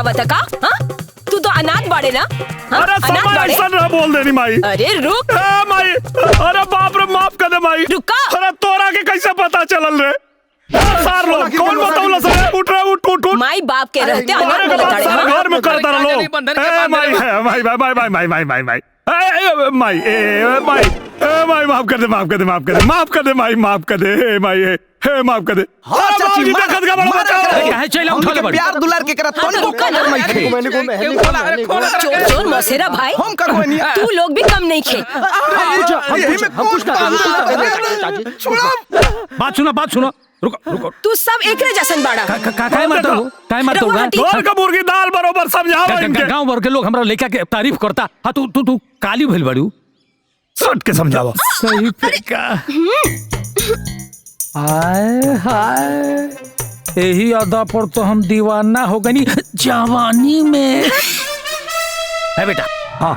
आवत का? हाँ? तू तो अनाथ बाड़े ना? अरे समय ऐसा ना बोल देनी माई। अरे रुक माई, अरे बाप रे, माफ कर दे माई। रुका। अरे तोरा के कैसे पता चलल रे? सार लोग कौन बताऊला सर? उठ रे, उठ उठ उठ। माई बाप के रहते अनाथ अरे बोले बात ताड़े, सारा हाँ? घर में करता रह लो। माई माई माई माई माई माई माई माई माई माई माफ कर दे, माफ कर दे, माफ कर दे, माफ कर दे माई, माफ कर दे माई, माफ कर दे। हाँ चाची, देखत का बड़ा बचाओ। काहे चला उठल बड़ी? प्यार दुलार के करत हाँ, तोनी रुका ना। चोर चोर मौसेरा भाई, हम का कोई नहीं। तू लोग भी कम नहीं खे। बात सुनो रुको। तू सब एकरे जैसन बाड़ा। काहे मारता हो? काहे मारता हो? तोर का मुर्गी दाल बरोबर समझावा इनके। गांव भर के लोग हमरा लेका के तारीफ करता। हाँ तू काली भइल बाड़ू। सट के समझावा। सही फेंका। हाय हाय, यही अदा पर तो हम दीवाना हो गनी जवानी में। है बेटा, हाँ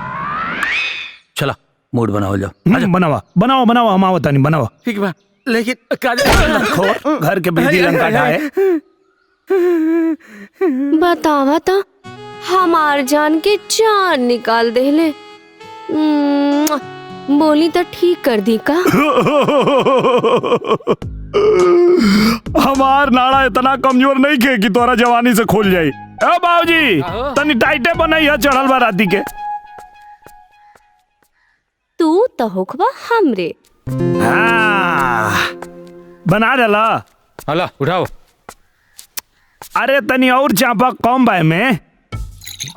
चला मूड बनाओ जाओ। बनावा बनाओ बनाओ, हम आवत नहीं बनावा। ठीक बा, लेकिन घर के बिजली लंका ढाए। बतावा था हमार जान के जान निकाल देले। बोली तो ठीक कर दी का। हमार नाड़ा इतना कमजोर नहीं के कि तोरा जवानी से खोल जाई। ए बाबूजी, तनी टाइटे बनाई है चढ़ल बा राती के। तू तो होखबा हमरे। हाँ, बना डाला। हला उठाओ। अरे तनी और चापा कम बाय में।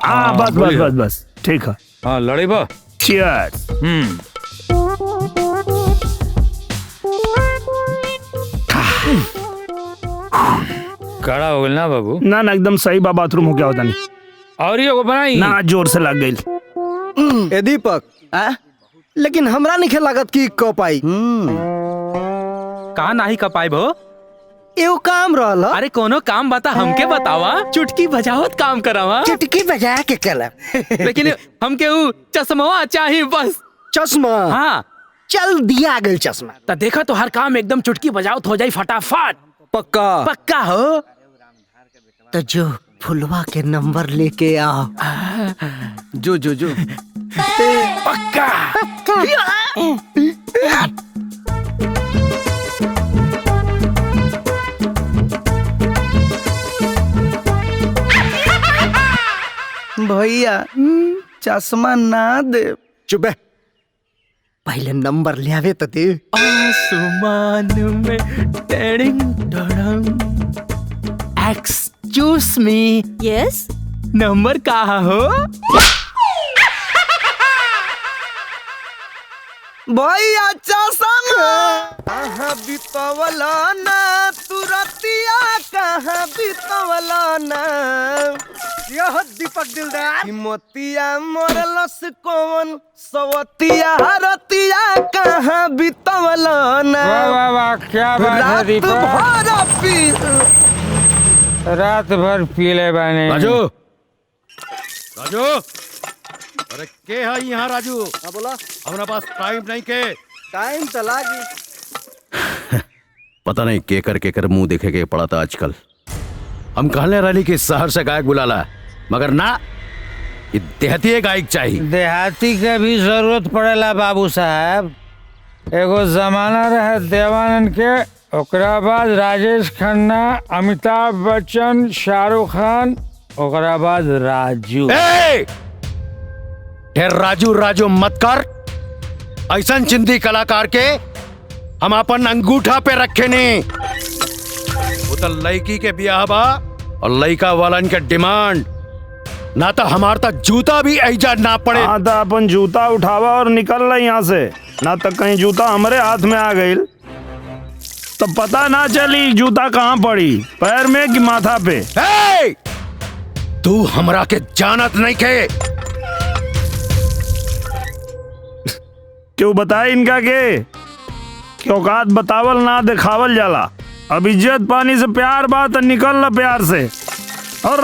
हाँ बस बस बस बस ठीक है। हाँ लड़े बा। चीयर्स। कड़ा हो गया ना बाबू? ना ना एकदम सही बा, बाथरूम हो गया होता नहीं। और ये को बनाई ना जोर से लग गई। ए दीपक, लेकिन हमरा नहीं लागत कि क पाई। कहा नहीं कपाई भो? एगो काम रहल। अरे कोनो काम बता, हमके बतावा। चुटकी बजावत काम करावा। चुटकी बजा के कला। लेकिन हमके ऊ चश्मा चाहिए बस। चश्मा? हाँ चल दिया गल चश्मा। तो देखा तो हर काम एकदम चुटकी बजावत हो जाए फटाफट। पक्का? पक्का हो तो जो फुलवा के नंबर लेके आओ। जो जो जो पक्का भैया चश्मा ना दे। चुप है, पहले नंबर ले आवे तो दे। आसमान में टेडिंग डड़ंग। एक्सक्यूज मी, यस नंबर कहा हो? भैया चश्मा कहाँ बितवला ना, तुरतिया कहाँ बितवला ना। यह दीपक दिलदार मोतिया मोरलस कौन सवतिया रतिया कहाँ बितवला ना। वाह वाह, क्या बात है दीपक। रात भर पीले बने। राजू, राजू, अरे के है यहाँ राजू? बोला, हमारे पास टाइम नहीं के। टाइम तो लागी। पता नहीं केकर मुंह देखे के पड़ा था आजकल। हम कहले रही कि शहर से गायक बुलाला, मगर ना, ये देहाती गायक चाहिए। देहाती के भी जरूरत पड़ेला बाबू साहब। एगो जमाना रहे देवानंद के, ओकरा बाद राजेश खन्ना, अमिताभ बच्चन, शाहरुख खान, ओकरा बाद राजू। ढेर राजू राजू मत कर। ऐसा चिंदी कलाकार के हम अपन अंगूठा पे रखे नहीं। वो तो लड़की के ब्याह बा और लड़का वालन के डिमांड ना, तो हमार तक जूता भी ऐजा ना पड़े। हाँ तो अपन जूता उठावा और निकल रहा यहाँ से, ना तो कहीं जूता हमारे हाथ में आ गई तो पता ना चली जूता कहाँ पड़ी, पैर में कि माथा पे। तू हमरा के जानत नहीं के। क्यों बताए इनका के औकात बतावल ना दिखावल जाला। अब इज्जत पानी से प्यार बात निकल ना प्यार से। और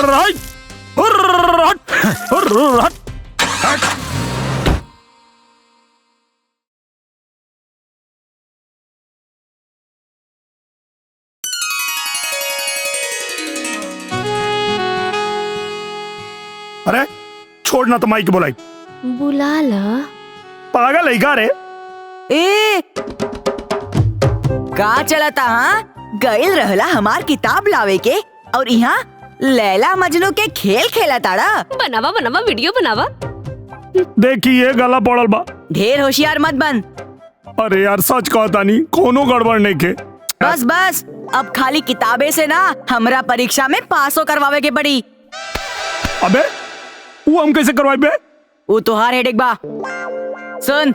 अरे छोड़ ना तो माई के बोलाई। बुला ला। पागल है का रे? ए का चलता हाँ गइल रहला हमार किताब लावे के और यहाँ लैला मजनू के खेल खेला ताड़ा। बनावा बनावा वीडियो बनावा। देखिए गला पड़ल बा। ढेर होशियार मत बन। अरे यार सच कहता नहीं कोनो गड़बड़ नहीं के। बस बस अब खाली किताबे से ना हमरा परीक्षा में पासो करवावे के पड़ी। अबे वो हम कैसे करवाई बे? वो तुहार हेडेक बा। सुन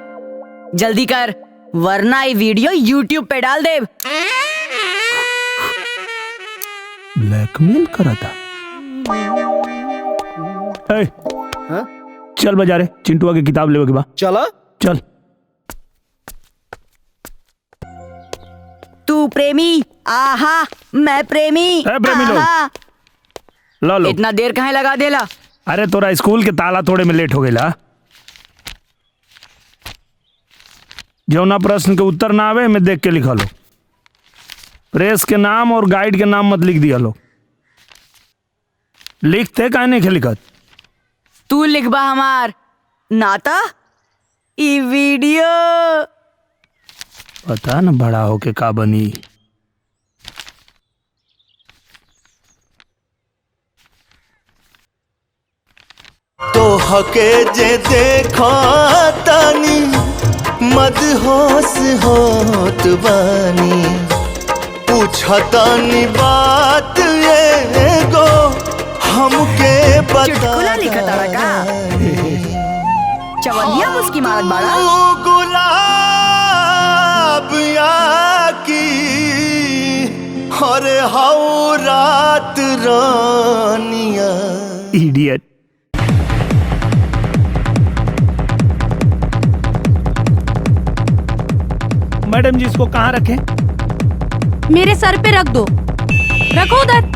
जल्दी कर वरना ये वीडियो YouTube पे डाल दे। ब्लैकमेल करा था। हाँ? चल बाजारे चिंटुआ की किताब लेवे के बा। चला चल। तू प्रेमी आहा मैं प्रेमी। ए, प्रेमी लोग। आहा। लो इतना देर कहाँ लगा देला? अरे तोरा स्कूल के ताला तोड़े में लेट हो गया। जौना प्रश्न के उत्तर ना आवे में देख के लिखा लो। प्रेस के नाम और गाइड के नाम मत लिख दिया लो। लिखते काहे नहीं लिखत? तू लिखबा हमार नाता ई वीडियो। पता न बड़ा होके का बनी। तो हके जे देखो तानी मदहोश होत बानी पूछतानी बात एगो हमके चुटकुला लिखा तारा का? चवनिया मुस्की मारत बाड़ा। गुलाब की हरे हाउ रात रानिया। इडियट। मैडम जी इसको कहाँ रखें? मेरे सर पे रख दो। रखो उधर।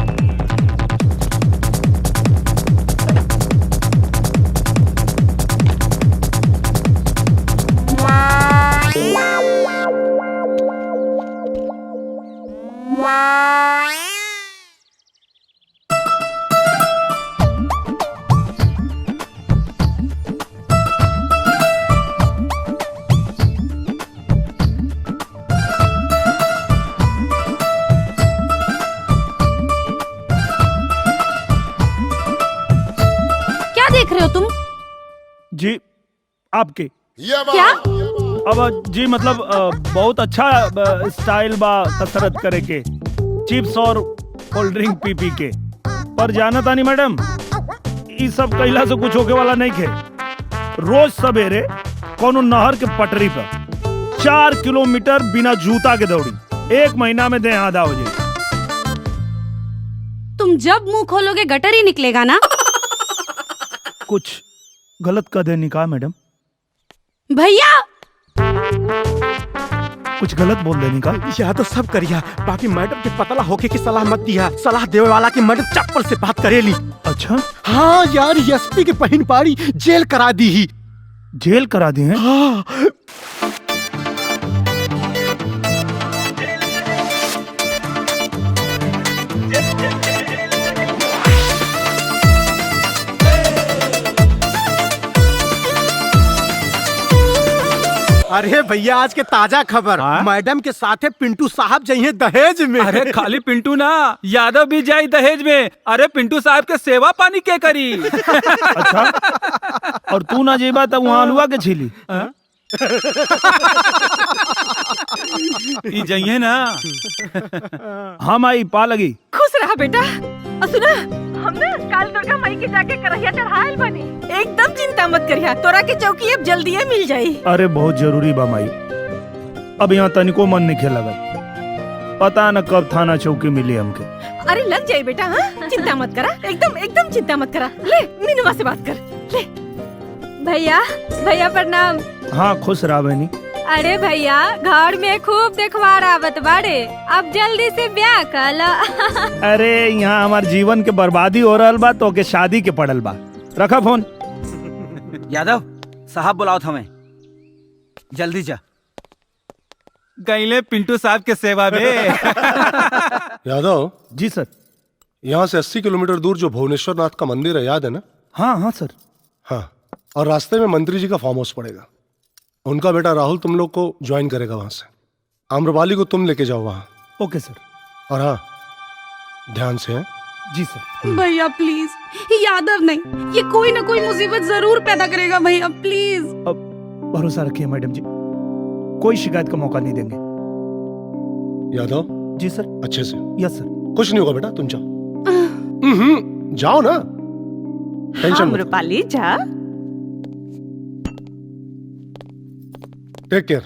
देख रहे हो तुम? जी आपके क्या? अब जी मतलब बहुत अच्छा स्टाइल बा कसरत करे के, चिप्स और कोल्ड ड्रिंक पी पी के। पर जाना तानी मैडम ये सब कैला से कुछ होके वाला नहीं खे। रोज सवेरे कोनो नहर के पटरी पर 4 किलोमीटर बिना जूता के दौड़ी 1 महीना में देह आधा हो जाए। तुम जब मुंह खोलोगे गटर ही निकलेगा ना। कुछ गलत कर देनी का मैडम? भैया कुछ गलत बोल देनी का? यह तो सब करिया, बाकी मैडम के पतला होके की सलाह मत दिया। सलाह देवे वाला की मैडम चप्पल से बात करेली। अच्छा हाँ यार एसपी के पहन पाड़ी जेल करा दी ही। जेल करा दी है? हाँ। अरे भैया आज के ताजा खबर, मैडम के साथे पिंटू साहब जाइए दहेज में। अरे खाली पिंटू ना, यादव भी जाई दहेज में। अरे पिंटू साहब के सेवा पानी के करी। अच्छा और तू ना जेबा तब वहाँ हलवा के छीली? ई जाइए ना। हम आई पा लगी। खुश रहा बेटा। सुना हमने काल दुर्गा माई के जाके करहिया चढ़ायल बनी। एकदम चिंता मत करिया, तोरा के चौकी अब जल्दी मिल जाई। अरे बहुत जरूरी बा माई, अब यहाँ तनिको मन नहीं खेला। पता न कब थाना चौकी मिली हमके। अरे लग जाए बेटा। हाँ चिंता मत करा, एकदम एकदम चिंता मत करा। ले मीनुआ से बात कर ले। भैया भैया प्रणाम। हाँ खुश रहा बहनी। अरे भैया घर में खूब देखवार आवत बाड़े, अब जल्दी से ब्याह कला। अरे यहाँ हमारे जीवन के बर्बादी हो रहा बा तो के शादी के पड़ल बा। रखा फोन। यादव साहब बुलाओ हमें, जल्दी जा। गईले पिंटू साहब के सेवा में। यादव जी सर। यहाँ से 80 किलोमीटर दूर जो भुवनेश्वर नाथ का मंदिर है याद है ना? हाँ हाँ सर। हाँ, और रास्ते में मंत्री जी का फार्म हाउस पड़ेगा। उनका बेटा राहुल तुम लोग को ज्वाइन करेगा वहां से। आम्रपाली को तुम लेके जाओ वहां। ओके सर। और हाँ, ध्यान से है। जी सर। भैया प्लीज, यादव नहीं, ये कोई ना कोई मुसीबत जरूर पैदा करेगा भैया प्लीज। भरोसा रखिए मैडम जी, कोई शिकायत का मौका नहीं देंगे। यादव। जी सर। अच्छे से। यस सर। कुछ नहीं होगा बेटा, तुम जाओ। जाओ ना, टेंशन मत। आम्रपाली जा। Take care.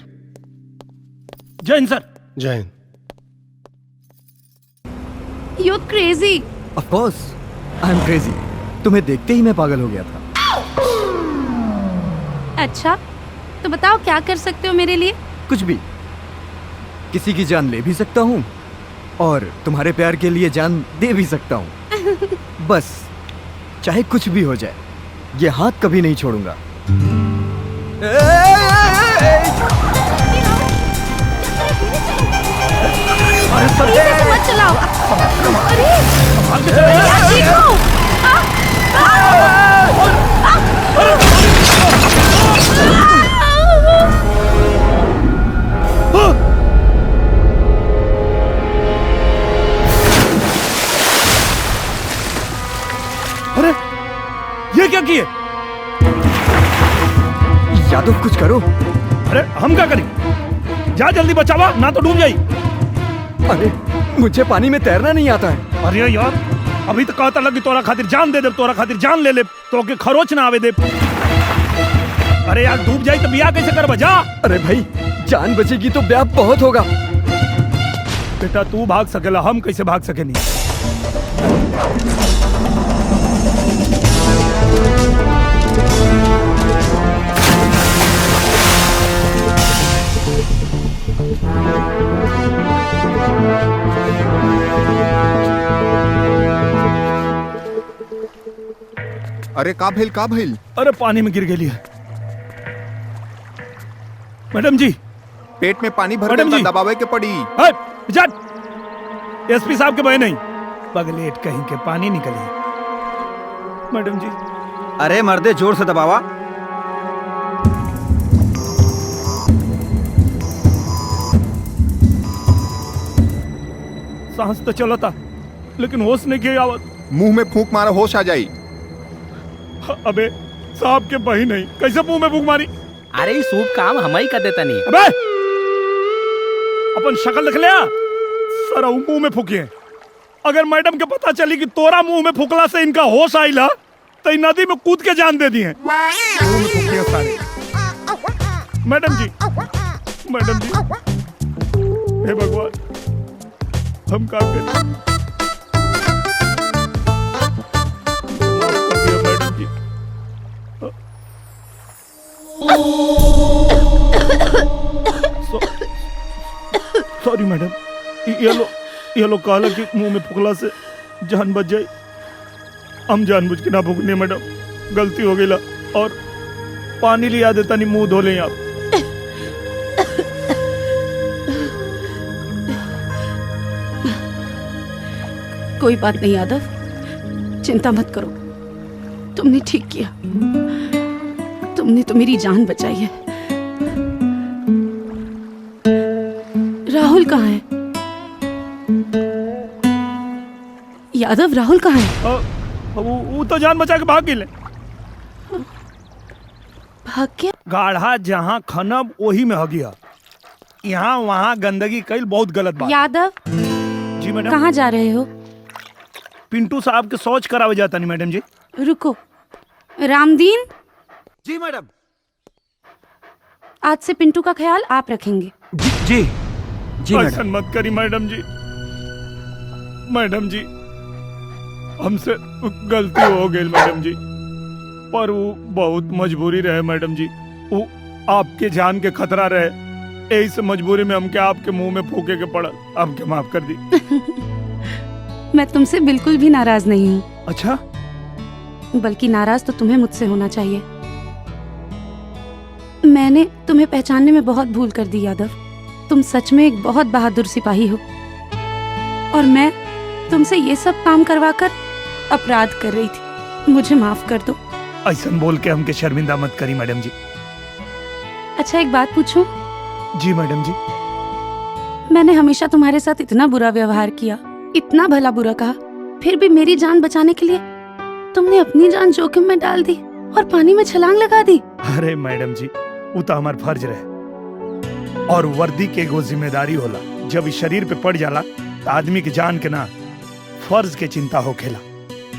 जय हिंद सर। जय Hind. You're crazy. Of course, I'm crazy. तुम्हें देखते ही मैं पागल हो गया था। अच्छा, तो बताओ क्या कर सकते हो मेरे लिए? कुछ भी। किसी की जान ले भी सकता हूँ और तुम्हारे प्यार के लिए जान दे भी सकता हूँ। बस चाहे कुछ भी हो जाए, ये हाथ कभी नहीं छोड़ूंगा। मत चलाओ। अरे अरे ये क्या किए? यादव कुछ करो। अरे हम क्या करें? जा जल्दी बचावा, ना तो डूब जाई। अरे मुझे पानी में तैरना नहीं आता है। अरे यार, अभी तो कहता लगी तोरा खातिर जान दे दे, तोरा खातिर जान ले ले, तो के खरोच ना आवे दे। अरे यार डूब जाई तो बियाह कैसे कर बजा? अरे भाई, जान बचेगी तो ब्याह बहुत होगा। बेटा तू भाग सकेला, हम कैसे भाग सके नहीं? अरे का भइल? अरे पानी में गिर गेली है। मैडम जी, पेट में पानी भर मैडम गया, जी। दबावे के पड़ी। एसपी साहब के बहन नहीं, बगलेट कहीं के पानी निकली। मैडम जी। अरे मर्दे, जोर से दबावा। सांस तो चला था, लेकिन होश नहीं के आवत। मुंह में फूंक मारा, होश आ जाई। अबे साहब के बही नहीं, कैसे मुंह में फूंक मारी? अरे ये सूप काम हम ही कर देता नहीं। अबे अपन शक्ल देख लिया, सारा मुंह में फूकिए। अगर मैडम के पता चली कि तोरा मुंह में फूकला से इनका होश आइला, तो नदी में कूद के जान दे दिए। मुंह में फूकिए सारे। मैडम जी, मैडम जी, हे भगवान, हम क्या करें? मैडम जी, सॉरी मैडम, ये लोग कहला कि मुंह में फुकला से जान बच जाए। हम जानबूझ के ना फूकने मैडम, गलती हो गई ला। और पानी लिया देता नहीं, मुंह धो लें आप। कोई बात नहीं यादव, चिंता मत करो, तुमने ठीक किया। तुमने तो मेरी जान बचाई है। राहुल कहाँ है? यादव, राहुल कहाँ है? वो तो जान बचा के भाग गए। भाग गया? गाढ़ा जहाँ खनब वही में हो गया। यहाँ वहाँ गंदगी कई बहुत गलत बात। यादव जी मैडम। कहाँ जा रहे हो? पिंटू साहब के शौच करावे जाता नहीं मैडम जी। रुको, रामदीन। जी मैडम। आज से पिंटू का ख्याल आप रखेंगे। जी जी ऐसा मत करी मैडम जी। मैडम जी, हमसे गलती हो गई मैडम जी, पर वो बहुत मजबूरी रहे मैडम जी। वो आपके जान के खतरा रहे, यही से मजबूरी में हमके आपके मुंह में फूके के पड़ा। हमके माफ कर दी। मैं तुमसे बिल्कुल भी नाराज नहीं हूँ। अच्छा? बल्कि नाराज तो तुम्हें मुझसे होना चाहिए। मैंने तुम्हें पहचानने में बहुत भूल कर दी यादव। तुम सच में एक बहुत बहादुर सिपाही हो, और मैं तुमसे ये सब काम करवाकर अपराध कर रही थी। मुझे माफ कर दो। ऐसा बोल के हमके शर्मिंदा मत करी मैडम जी। अच्छा एक बात पूछूं? जी मैडम जी। मैंने हमेशा तुम्हारे साथ इतना बुरा व्यवहार किया, इतना भला बुरा कहा, फिर भी मेरी जान बचाने के लिए तुमने अपनी जान जोखिम में डाल दी और पानी में छलांग लगा दी। अरे मैडम जी, वो तो हमार फर्ज रहे और वर्दी के एगो जिम्मेदारी होला। जब इस शरीर पे पड़ जाला तो आदमी की जान के ना फर्ज के चिंता हो खेला।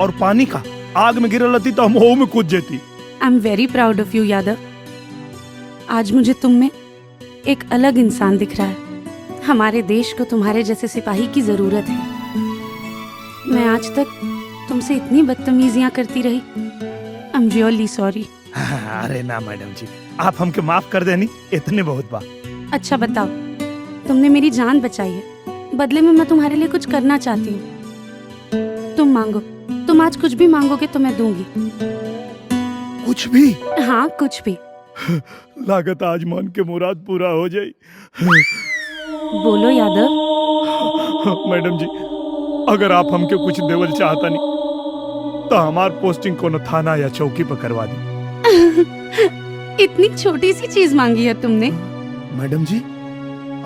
और पानी का आग में गिरल रहती तो हम हो में कूद जाती। I am very proud of you Yadav. आज मुझे तुम में एक अलग इंसान दिख रहा है। हमारे देश को तुम्हारे जैसे सिपाही की जरूरत है। मैं आज तक तुमसे इतनी बदतमीजियां करती रही। I am really sorry. अरे ना मैडम जी, आप हमके माफ कर देनी, इतने बहुत बात। अच्छा बताओ, तुमने मेरी जान बचाई है, बदले में मैं तुम्हारे लिए कुछ करना चाहती हूँ। तुम मांगो, तुम आज कुछ भी मांगोगे तो मैं दूंगी। कुछ भी? हाँ कुछ भी। लागत आज मन के मुराद पूरा हो जाए। बोलो यादव। मैडम जी, अगर आप हमके कुछ देवल चाहता नहीं तो हमार पोस्टिंग कोनो थाना या चौकी पर करवा दी। इतनी छोटी सी चीज मांगी है तुमने? मैडम जी,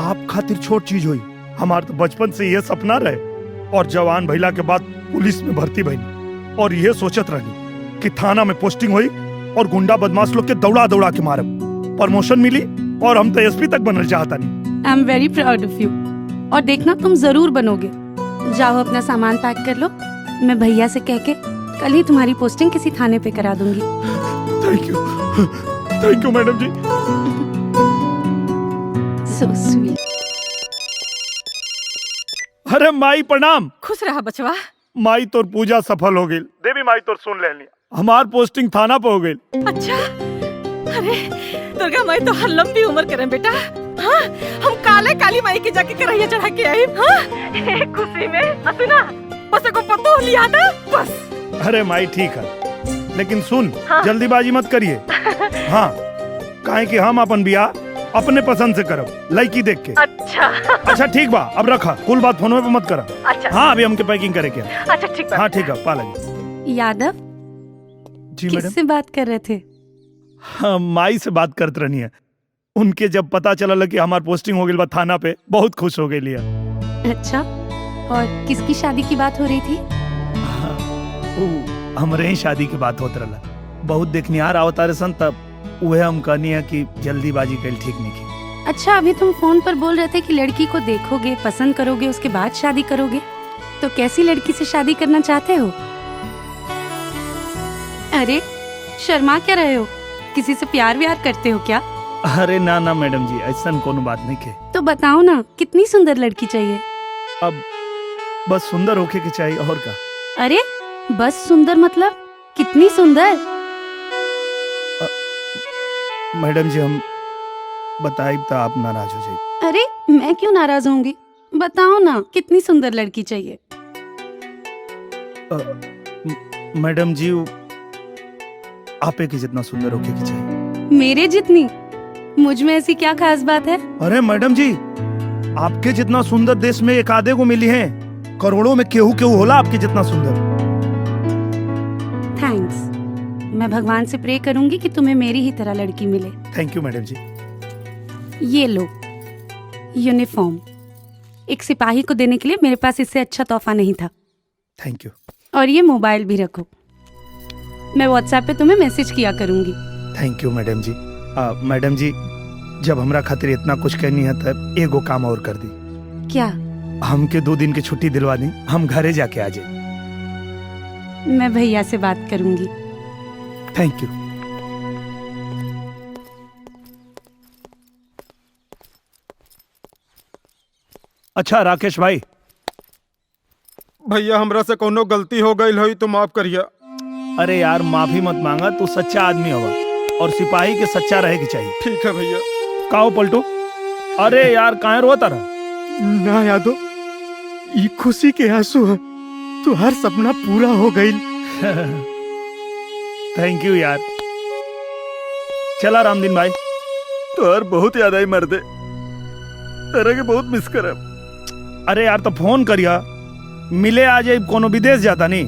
आप खातिर छोट चीज हुई। हमार तो बचपन से यह सपना रहे और जवान भइला के बाद पुलिस में भर्ती भइनी और यह सोचत रही कि थाना में पोस्टिंग हुई और गुंडा बदमाश लोग के दौड़ा दौड़ा के मारब, प्रमोशन मिली और हम तो एसपी तक बनना चाहता नहीं। I am very proud of you और देखना तुम जरूर बनोगे। जाओ अपना सामान पैक कर लो, मैं भैया से कह के कल ही तुम्हारी पोस्टिंग किसी थाने पे करा दूंगी। थैंक यू मैडम जी। So sweet. अरे माई प्रणाम। खुश रहा बचवा। माई तोर पूजा सफल हो गई। देवी माई तोर सुन लेनी, हमार पोस्टिंग थाना पे हो गई। अच्छा, अरे दुर्गा माई तो हर लंबी उम्र करें बेटा। हाँ, हम काले काली माई के जाके करहिया चढ़ा के आई। हाँ, खुशी में असुना बस को पतो लिया था बस। अरे माई ठीक है, लेकिन सुन, हाँ? जल्दीबाजी मत करिए। हाँ, काहे कि हम अपन बियाह अपने पसंद से करब, लड़की देख के। अच्छा ठीक बा, अब रखा, कुल बात फोन पे मत करा। अच्छा। हाँ, अभी हमके पैकिंग करे क्या। अच्छा ठीक बा। हाँ ठीक है, पाला यादव जी। मैडम किससे बात कर रहे थे? हाँ, माई से बात करते रहनी है। उनके जब पता चला कि हमार पोस्टिंग हो गई बा थाना पे, बहुत खुश हो गई लिया। अच्छा, और किसकी शादी की बात हो रही थी? हमरे ही शादी की बात होत रहा। बहुत देखनिहार आवता रहे सन, तब वह हम कहनी है कि जल्दीबाजी कल ठीक नहीं की। अच्छा, अभी तुम फोन पर बोल रहे थे कि लड़की को देखोगे, पसंद करोगे, उसके बाद शादी करोगे। तो कैसी लड़की से शादी करना चाहते हो? अरे शर्मा क्या रहे हो? किसी से प्यार व्यार करते हो क्या? अरे ना ना मैडम जी, ऐसा कोनो बात नहीं के। तो बताओ ना, कितनी सुंदर लड़की चाहिए? अब बस सुंदर होके के चाहिए, और का। अरे बस सुंदर मतलब कितनी सुंदर? मैडम जी, हम बताइब तो आप नाराज हो जाइए। अरे मैं क्यों नाराज होंगी? बताओ ना, कितनी सुंदर लड़की चाहिए? मैडम जी, आपे की जितना सुंदर होके के चाहिए। मेरे जितनी? मुझ में ऐसी क्या खास बात है? अरे मैडम जी, आपके जितना सुंदर देश में एक आधे को मिली है, करोड़ों में केहू केहू होला आपके जितना सुंदर। थैंक्स। मैं भगवान से प्रे करूंगी कि तुम्हें मेरी ही तरह लड़की मिले। थैंक यू मैडम जी। ये लो यूनिफॉर्म। एक सिपाही को देने के लिए मेरे पास इससे अच्छा तोहफा नहीं था। Thank you. और ये मोबाइल भी रखो, मैं व्हाट्सएप पे तुम्हें मैसेज किया करूंगी। थैंक यू मैडम जी। मैडम जी, जब हमरा खातिर इतना कुछ करनी है तब एगो काम और कर दी। क्या? हमके 2 दिन की छुट्टी दिलवा दी, हम घरे जाके आ जाए। मैं भैया से बात करूंगी। Thank you. अच्छा राकेश भाई। भैया, हमरा से कोनो गलती हो गई हो तो माफ करिया। अरे यार, माफी मत मांगा, तू सच्चा आदमी होगा और सिपाही के सच्चा रहे के चाहिए। ठीक है भैया। काओ पलटू? अरे यार, काहे रोता रहा? ना यादव, ये खुशी के आंसू है, तो हर सपना पूरा हो गई। थैंक यू यार। चला रामदीन भाई। तो यार बहुत याद आई मर्दे, तेरे के बहुत मिस कर। अरे यार, तो फोन करिया, मिले आ जाए, कोनो विदेश जाता नहीं।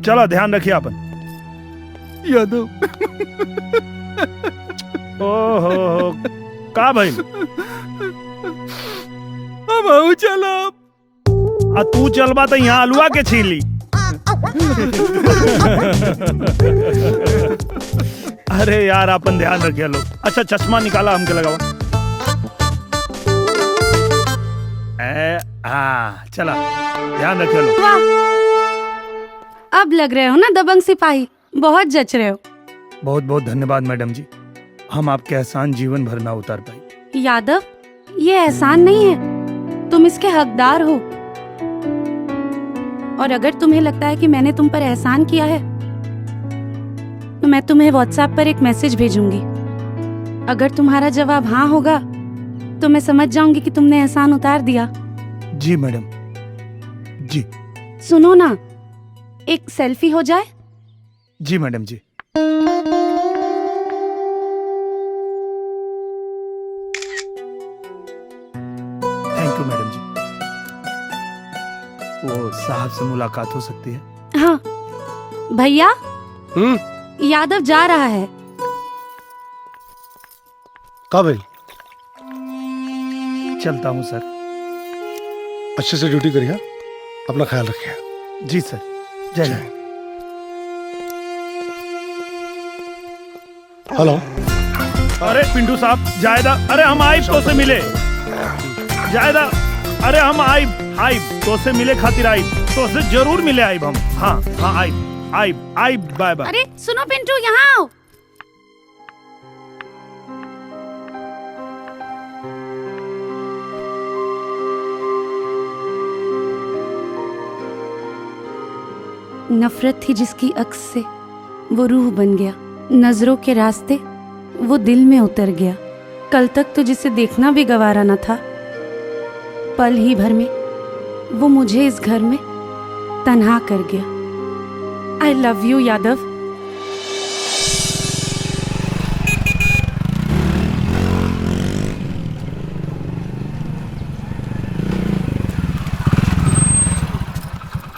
चलो ध्यान रखिए अपन। यादव ओहो का भाई अब आओ चलो। आ तू चलबा तो यहाँ अलुआ के छीन ली। अरे यार अपन ध्यान रखिए लोग। अच्छा चश्मा निकाला हमके लगाओ। हाँ चला ध्यान रखिए लोग। अब लग रहे हो ना दबंग सिपाही, बहुत जच रहे हो। बहुत बहुत धन्यवाद मैडम जी, हम आपके एहसान जीवन भर ना उतार पाए। यादव, ये एहसान नहीं है, तुम इसके हकदार हो। और अगर तुम्हें लगता है कि मैंने तुम पर एहसान किया है तो मैं तुम्हें व्हाट्सएप पर एक मैसेज भेजूंगी। अगर तुम्हारा जवाब हाँ होगा तो मैं समझ जाऊंगी कि तुमने एहसान उतार दिया। जी मैडम जी। सुनो ना, एक सेल्फी हो जाए? जी मैडम जी। थैंक यू मैडम जी। वो साहब से मुलाकात हो सकती है? हाँ भैया, यादव जा रहा है। कब भाई? चलता हूँ सर। अच्छे से ड्यूटी करिए, अपना ख्याल रखिए। जी सर, जय हिंद। हेलो। अरे पिंटू साहब, जायदा, अरे हम आइब तो से मिले। जायदा, अरे हम आइब तो से मिले खातिर आइब तो से जरूर मिले आइब हम। हाँ हाँ आइब बाय बाय। अरे सुनो पिंटू, यहाँ आओ। नफरत थी जिसकी अक्स से वो रूह बन गया, नजरों के रास्ते वो दिल में उतर गया। कल तक तो जिसे देखना भी गवारा न था, पल ही भर में वो मुझे इस घर में तन्हा कर गया। I love you Yadav.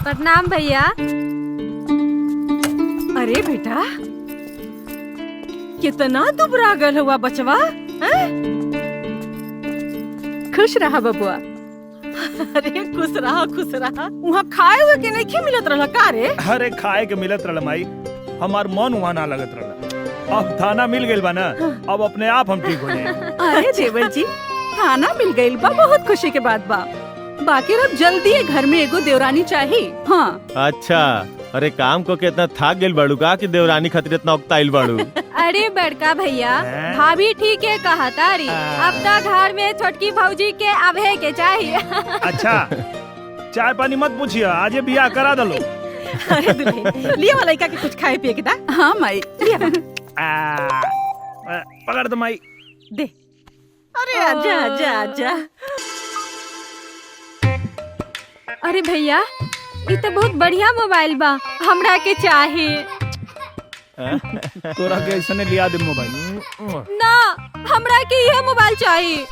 प्रणाम भैया। अरे बेटा, कितना दुबरा गल हुआ बचवा। खुश रहा बबुआ। अरे खुश रहा। वहाँ खाए हुए के नहीं मिलत रहा का रे? अरे खाए के मिलत रहा माई, हमार मन वहाँ ना लगत रहा। अब थाना मिल गइल बा ना, अब अपने आप हम ठीक हो जाए। अरे देवर जी, थाना मिल गइल बा, बहुत खुशी के बात बा। बाकी अब जल्दी घर में एगो देवरानी चाहिए। हाँ अच्छा, अरे काम को कितना थाक गेल बाड़ू का कि देवरानी खातिर इतना उकताइल बाड़ू। अरे बड़का भैया, भाभी ठीक है कहा तारी। अब तक घर में छोटकी भौजी के अभे के चाहिए। अच्छा चाय पानी मत पूछिए, आजे बियाह करा दलो। अरे दुल्हे, लिया वाला लड़का के कुछ खाए पिए के दा। हाँ माई, लिया। पकड़ दो माई, दे। अरे आजा। अरे भैया, ये तो बहुत बढ़िया मोबाइल बा, हमरा के चाहिए। तोरा के ऐसा लिया दे मोबाइल ना, हमरा के यह मोबाइल चाहिए।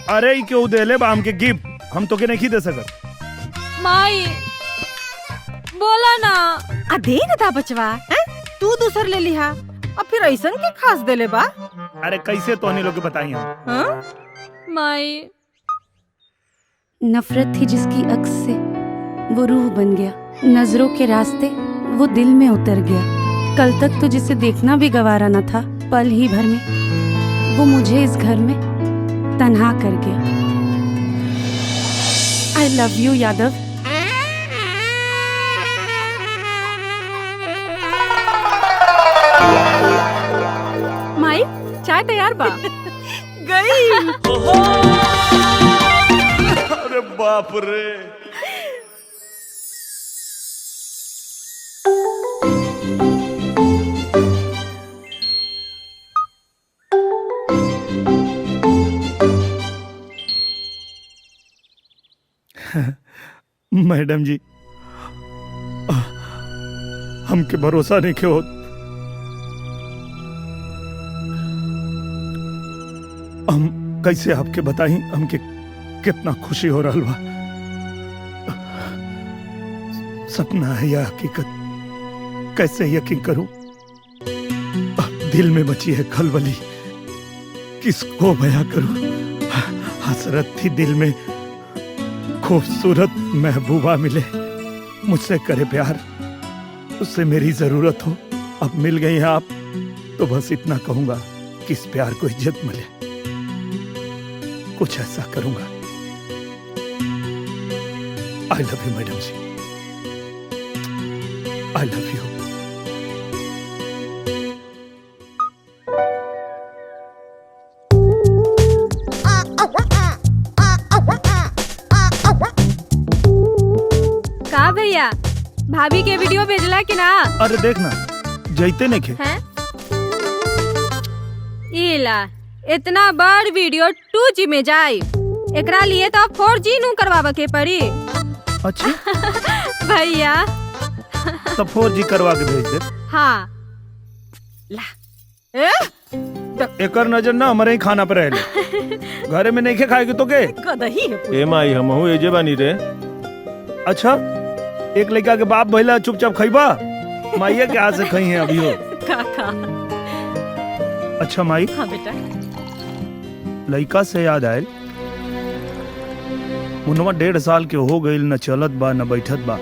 अरे क्यों देले बा हमके गिफ्ट, हम तो के नहीं दे सकत। माई बोला ना। दे न दा बचवा, तू दूसर ले लिहा। अब फिर ऐसन के खास देले बा। अरे कैसे तोहनी लोग के बताई हम। माई नफरत थी जिसकी अक्स से वो रूह बन गया, नजरों के रास्ते वो दिल में उतर गया। कल तक तो जिसे देखना भी गवारा न था, पल ही भर में वो मुझे इस घर में तन्हा कर गया। I love you Yadav. माई चाय तैयार बा। गई। अरे बाप रे। मैडम जी, हमके भरोसा नहीं क्यों। हम कैसे आपके बताई हमके कितना खुशी हो रहा बा। सपना है या हकीकत कैसे यकीन करूं? दिल में मची है खलबली, किसको बयां करूं? हसरत थी दिल में, खूबसूरत महबूबा मिले, मुझसे करे प्यार, उससे मेरी जरूरत हो। अब मिल गई हैं आप, तो बस इतना कहूंगा कि इस प्यार को इज्जत मिले। कुछ ऐसा करूंगा। आई लव यू मैडम जी, आई लव यू। का भैया भाभी के वीडियो भेजला कि ना? अरे देखना जैते नहीं खे। हैं? इला इतना बड़ वीडियो 2G में जाए, एकरा लिए तो 4G नू करवावे के पड़ी। अच्छा भैया तो 4G करवा के भेज दे। हाँ ला एकर नजर ना हमारे ही खाना पर रहे। घरे में नहीं खाएगी तो के कदही है। ए माई हमहू एजे बानी रे। अच्छा एक लड़का के बाप भइला चुपचाप खइबा? माइया के हाथ से खई है अभी हो। काका। अच्छा माई, हाँ बेटा। लड़का से याद आयल, मुनवा 1.5 साल के हो गईल, न चलत बा न बैठत बा।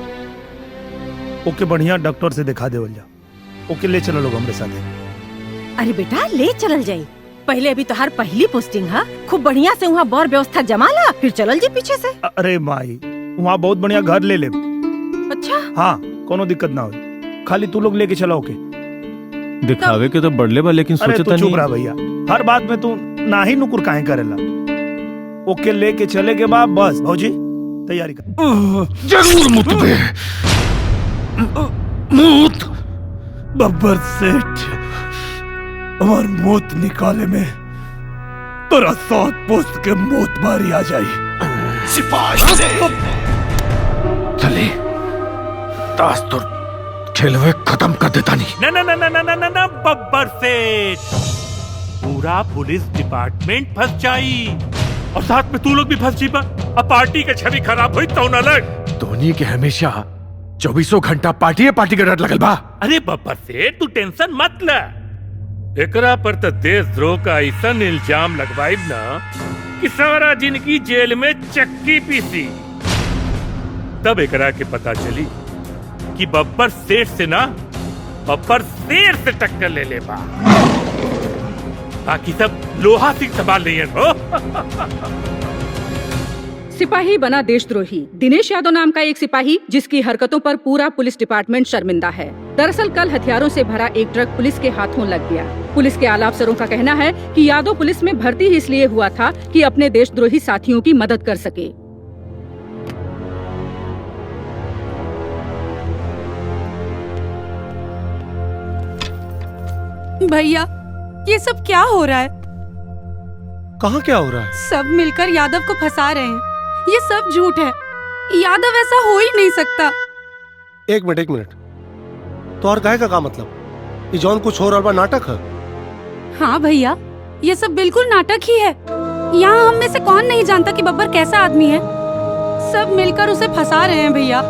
ओके बढ़िया डॉक्टर से दिखा देवल जा। ओके ले चलो लोग हमरे साथ। अरे बेटा ले चलल जाई, पहले अभी तो हर पहली पोस्टिंग है, खूब बढ़िया से वहाँ बर व्यवस्था जमा ला, फिर चलल जी पीछे से। अरे माई वहाँ बहुत बढ़िया घर ले ले। अच्छा हाँ कोनो दिक्कत ना हो, खाली तू लोग लेके चला ओके। दिखावे के तो बढ़ले बा, लेकिन अरे सोचता तू चुप नहीं। रहा भैया, हर बात में तू ना ही नुकुर काहे करेला। ओके लेके चले के बाद बस भौजी तैयारी कर। जरूर मुतबे मूत बब्बर सेठ हमार मौत निकाले में तोरा 7 पोस्ट के मौत मारी आ जाई। सिपाही से चले ताश तो खेलवे खत्म कर देता नहीं। ना ना ना ना ना ना ना ना बब्बर सेठ, पूरा पुलिस डिपार्टमेंट फंस जाई और साथ में तू लोग भी फंस जीबा। अब पार्टी के छवि खराब हुई तो न लग। धोनी के हमेशा 24 घंटा पार्टी का डर लगल बा। अरे बब्बर सेठ तू टेंशन मत ले, एकरा पर तो देशद्रोह का ऐसा इल्जाम लगवाइब ना कि सारा जिंदगी जेल में चक्की पीसी। तब एकरा के पता चली कि बब्बर सेठ से ना बब्बर शेर से टक्कर ले ले बा। बाकी सब लोहा सिंह संभाल नहीं है हो। सिपाही बना देशद्रोही। दिनेश यादव नाम का एक सिपाही जिसकी हरकतों पर पूरा पुलिस डिपार्टमेंट शर्मिंदा है। दरअसल कल हथियारों से भरा एक ट्रक पुलिस के हाथों लग गया। पुलिस के आला अफसरों का कहना है कि यादव पुलिस में भर्ती ही इसलिए हुआ था कि अपने देशद्रोही साथियों की मदद कर सके। भैया ये सब क्या हो रहा है? कहाँ क्या हो रहा है? सब मिलकर यादव को फंसा रहे हैं। ये सब झूठ है, यादव ऐसा हो ही नहीं सकता। एक मिनट तो और कहे का मतलब? ये जौन कुछ हो रहा बा नाटक है? हाँ भैया ये सब बिल्कुल नाटक ही है। यहाँ हम में से कौन नहीं जानता कि बब्बर कैसा आदमी है। सब मिलकर उसे फंसा रहे हैं। भैया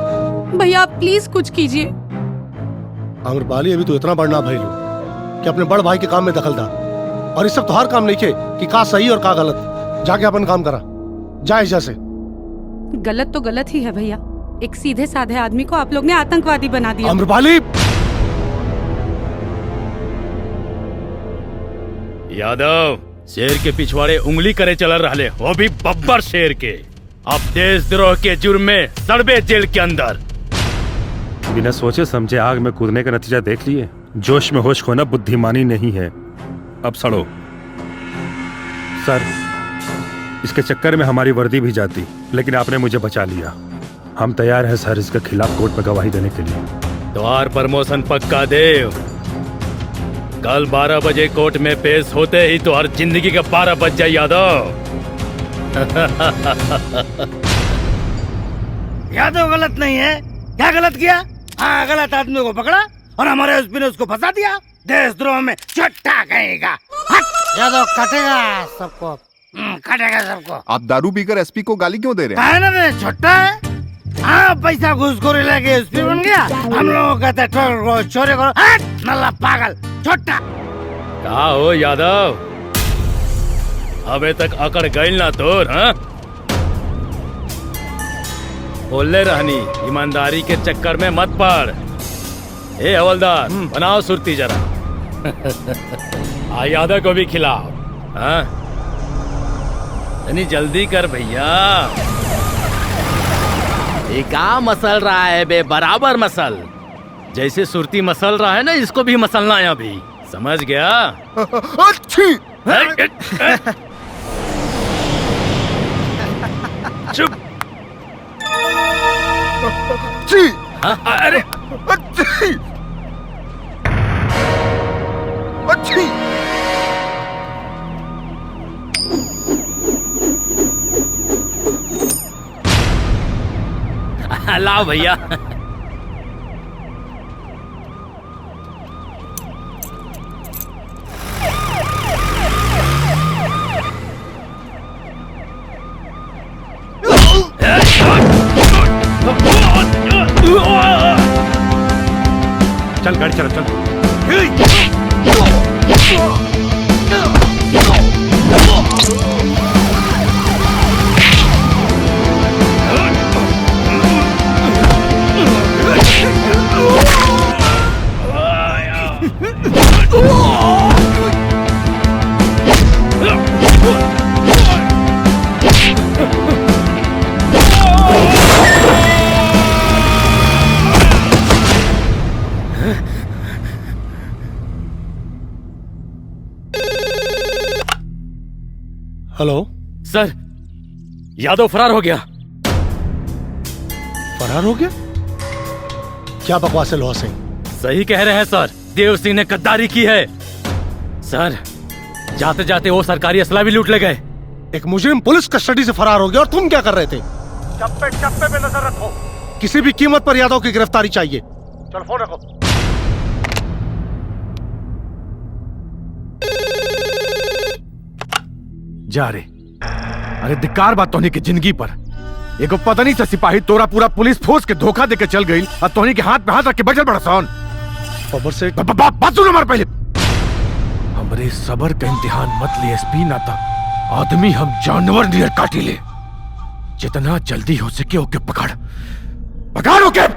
भैया आप प्लीज कुछ कीजिए। आम्रपाली अभी तो इतना बड़ा भाई लो कि अपने बड़ भाई के काम में दखल दा, और इस सब तो हर काम नहीं खे कि का सही और का गलत। जाके अपन काम करा, जाए जैसे। गलत तो गलत ही है भैया, एक सीधे साधे आदमी को आप लोग ने आतंकवादी बना दिया। आम्रपाली यादव शेर के पिछवाड़े उंगली करे चल रहे, वो भी बब्बर शेर के। अब देशद्रोह के जुर्म में सड़बे जेल के अंदर। बिना सोचे समझे आग में कूदने का नतीजा देख लिए। जोश में होश खोना बुद्धिमानी नहीं है। अब सड़ो। सर इसके चक्कर में हमारी वर्दी भी जाती, लेकिन आपने मुझे बचा लिया। हम तैयार हैं सर इसके खिलाफ कोर्ट में गवाही देने के लिए। द्वार प्रमोशन पक्का देव। कल 12 बजे कोर्ट में पेश होते ही तो हर जिंदगी का 12 बज जाए यादव। यादव गलत नहीं है। क्या गलत किया? हाँ गलत आदमी को पकड़ा और हमारे एसपी ने उसको फंसा दिया। देशद्रोह में चट्टा कहेगा। यादव कटेगा सबको, कटेगा सबको। आप दारू पीकर एसपी को गाली क्यों दे रहे हैं? है ना, छोटा है। हाँ पैसा घूसखोरी लेके एसपी बन गया। हम लोग कहते चोरी करो, नल्ला पागल छोटा। का हो यादव, अबे तक अकड़ गई ना तोर? हाँ, बोले रहनी ईमानदारी के चक्कर में मत पड़। ए हवलदार, बनाओ सुरती जरा। आ यादव को भी खिलाओ। हाँ, यानी जल्दी कर भैया। ये का मसल रहा है बे? बराबर मसल, जैसे सुरती मसल रहा है ना, इसको भी मसलना है अभी। समझ गया? अच्छी। चुप। जी। अरे अच्छी। अच्छी। लाओ भैया। चल गाड़ी चला, चल। हेलो सर, यादव फरार हो गया। फरार हो गया? क्या बकवास है लोहा सिंह? सही कह रहे हैं सर, देव सिंह ने गद्दारी की है। सर, जाते जाते वो सरकारी असला भी लूट ले गए। एक मुजरिम पुलिस कस्टडी से फरार हो गया और तुम क्या कर रहे थे? चप्पे चप्पे पे नजर रखो। किसी भी कीमत पर यादव की गिरफ्तारी चाहिए। चल फोन रखो। जा रे। अरे धिक्कार बात तोहनी की जिंदगी पर। एगो पता नहीं सा सिपाही तोरा पूरा पुलिस फोर्स के धोखा देके चल गई और तोहनी के हाथ पे हाथ रख के बचल बड़ा सन। खबर से बात सुन हमारे पहले। हमरे सबर का इम्तिहान मत ले एसपी, ना था आदमी हम जानवर नियर काटी ले। जितना जल्दी हो सके ओके पकड़, पकड़ ओके।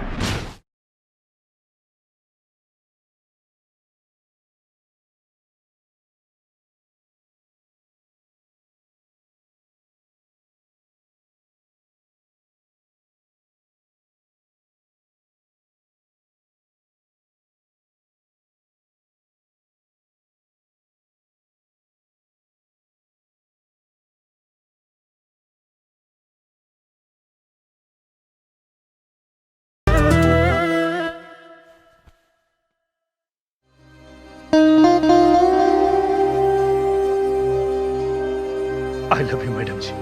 आई लव यू मैडम जी,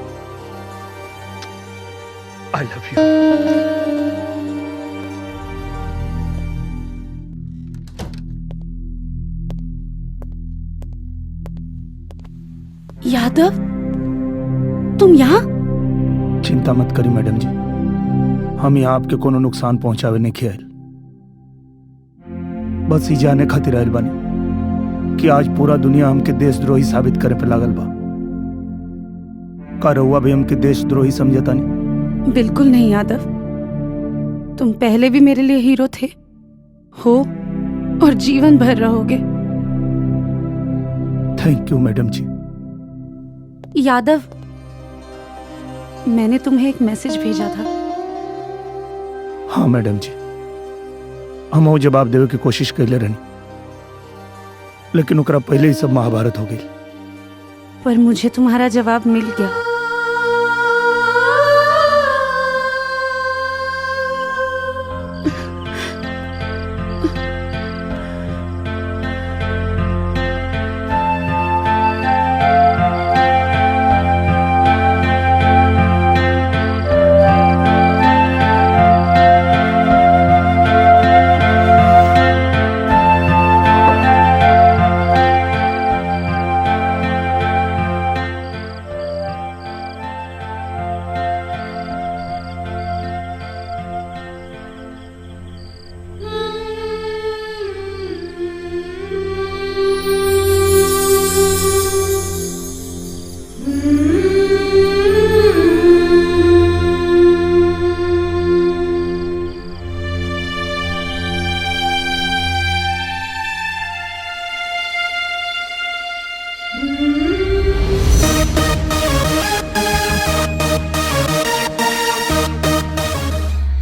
आई लव यू। यादव, तुम यहाँ? चिंता मत करी मैडम जी, हम यहाँ आपके कोनो नुकसान पहुंचावे नहीं खियाल। बस ही जाने खातिर आयल बानी कि आज पूरा दुनिया हमके देशद्रोही साबित करे पे लागल बा। का रहुआ भी हमके देशद्रोही समझता नहीं? बिल्कुल नहीं यादव, तुम पहले भी मेरे लिए हीरो थे, हो और जीवन भर रहोगे। थैंक यू मैडम जी। यादव, मैंने तुम्हें एक मैसेज भेजा था। हाँ मैडम जी, हम वो जवाब देवे की कोशिश कैले रहनी, लेकिन ओकरा पहले ही सब महाभारत हो गई। पर मुझे तुम्हारा जवाब मिल गया।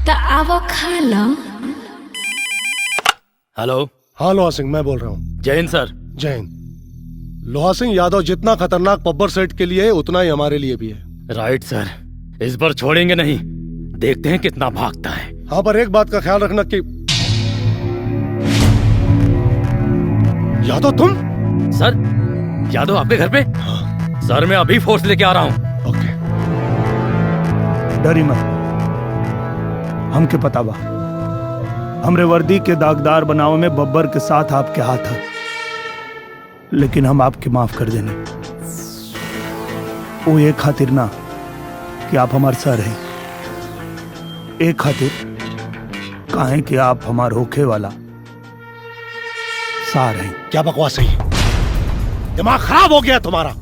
तो आवो खा लो। हेलो। हाँ लोहा सिंह मैं बोल रहा हूँ। जय हिंद सर। जय हिंद। लोहा सिंह यादव जितना खतरनाक बब्बर सेठ के लिए है उतना ही हमारे लिए भी है। राइट सर, इस बार छोड़ेंगे नहीं, देखते हैं कितना भागता है। हाँ पर एक बात का ख्याल रखना कि यादव तुम? सर यादव आपके घर पे? हाँ। सर मैं अभी फोर्स लेके आ रहा हूँ। ओके। डरी मत, हमके पता बा हमरे वर्दी के दागदार बनावे में बब्बर के साथ आपके हाथ है, लेकिन हम आपके माफ कर देने। वो एक खातिर ना कि आप हमारे सर हैं, एक खातिर काहे कि आप हमार होखे वाला सार हैं। क्या बकवास है? दिमाग खराब हो गया तुम्हारा।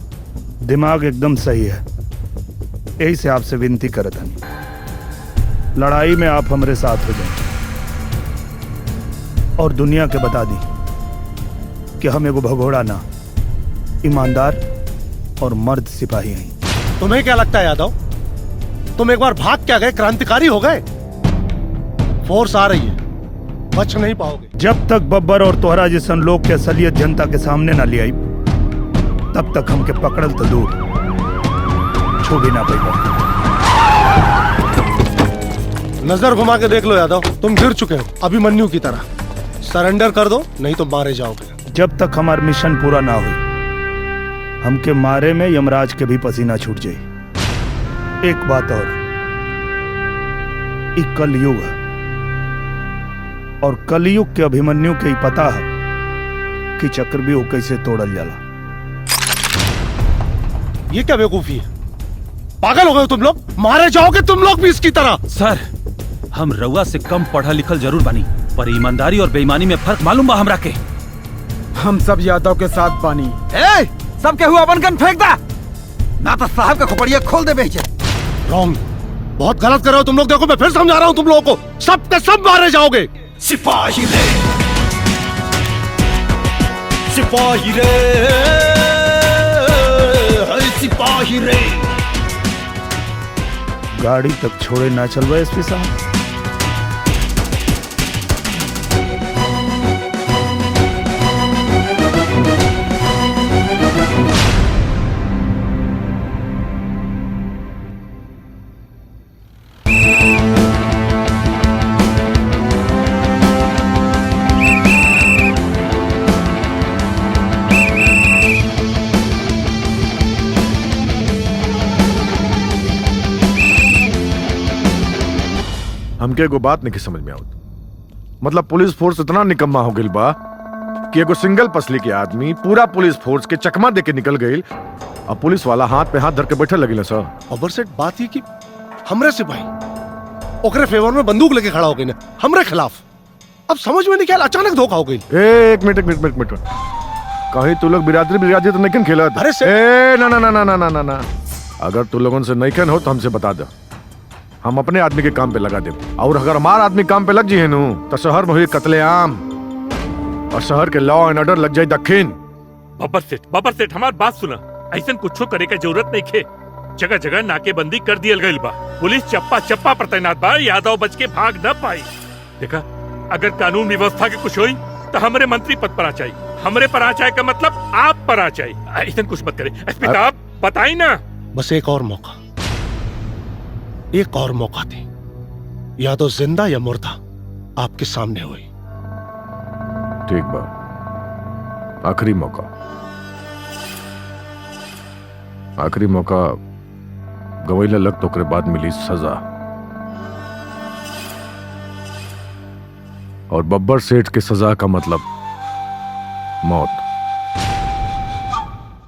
दिमाग एकदम सही है, यही से आपसे विनती करत हनी, लड़ाई में आप हमारे साथ हो जाए और दुनिया के बता दी कि हम एगो भगोड़ा ना, ईमानदार और मर्द सिपाही हैं। तुम्हें क्या लगता है यादव, तुम एक बार भाग क्या गए क्रांतिकारी हो गए? फोर्स आ रही है, बच नहीं पाओगे। जब तक बब्बर और तोहरा जैसन लोग के असलियत जनता के सामने ना ले आई, तब तक हमके पकड़ल तो दूर छू भी ना पाएगा। नजर घुमा के देख लो यादव, तुम गिर चुके हो अभिमन्यु की तरह। सरेंडर कर दो नहीं तो मारे जाओगे। जब तक हमारा मिशन पूरा ना हो, हमके मारे में यमराज के भी पसीना छूट जाए। एक बात और, ये कलयुग है और कलयुग के अभिमन्यु के ही पता है कि चक्रव्यूह कैसे तोड़ल जाला। ये क्या बेवकूफी है? पागल हो गए हो तुम लोग? मारे जाओगे तुम लोग भी इसकी तरह। सर हम रउआ से कम पढ़ा लिखल जरूर बानी, पर ईमानदारी और बेईमानी में फर्क मालूम बा हमरा के। हम सब यादव के साथ बानी। ए, सब के हुआ अपन गन फेंक दा, ना तो साहब का खोपड़िया खोल दे बेचे। रॉन्ग, बहुत गलत कर रहे हो तुम लोग। देखो मैं फिर समझा रहा हूँ तुम लोगों को, सब के सब मारे जाओगे। सिपाही रे, सिपाही रे, सिपाही रे। गाड़ी तक छोड़े ना चलवा एसपी साहब। हमके एगो बात नहीं समझ में आवत, मतलब पुलिस फोर्स इतना निकम्मा हो गई बा कि एगो सिंगल पसली के आदमी पूरा पुलिस फोर्स के चकमा दे के निकल गई, और पुलिस वाला हाथ पे हाथ धर के बैठे लगे। सर अबर सेठ बात ये कि हमरे सिपाही ओकरे फेवर में बंदूक लेके खड़ा हो गई ना, हमरे खिलाफ। अब समझ में नहीं क्या, अचानक धोखा हो गई। एक मिनट, कहीं तू लोग बिरादरी तो नहीं खेला? अरे ना ना ना ना ना ना ना, अगर तू लोगों से नहीं हो तो हमसे बता दो, हम अपने आदमी के काम पे लगा दे। और अगर हमारा आदमी काम पे लग जी है नु तो शहर में हुई कत्लेआम और शहर के लॉ एंड ऑर्डर लग जाए दक्षिण। बब्बर सेठ हमार बात सुना, ऐसा कुछ करे का जरूरत नहीं खे। जगह जगह नाकेबंदी कर दियल गई बा, पुलिस चप्पा चप्पा पर तैनात बा, यादव बच के भाग न पाई। देखा, अगर कानून व्यवस्था के कुछ हुई तो हमारे मंत्री पद पर आ जाए, हमरे पर आ जाए का मतलब आप पर आ जाए। ऐसा कुछ मत करे एसपी साहब, बताई ना। बस एक और मौका, एक और मौका दे, या तो जिंदा या मुर्दा आपके सामने हुई। ठीक बा, आखिरी मौका, आखिरी मौका गवैला लग तो ओकरे बाद मिली सजा। और बब्बर सेठ के सजा का मतलब मौत।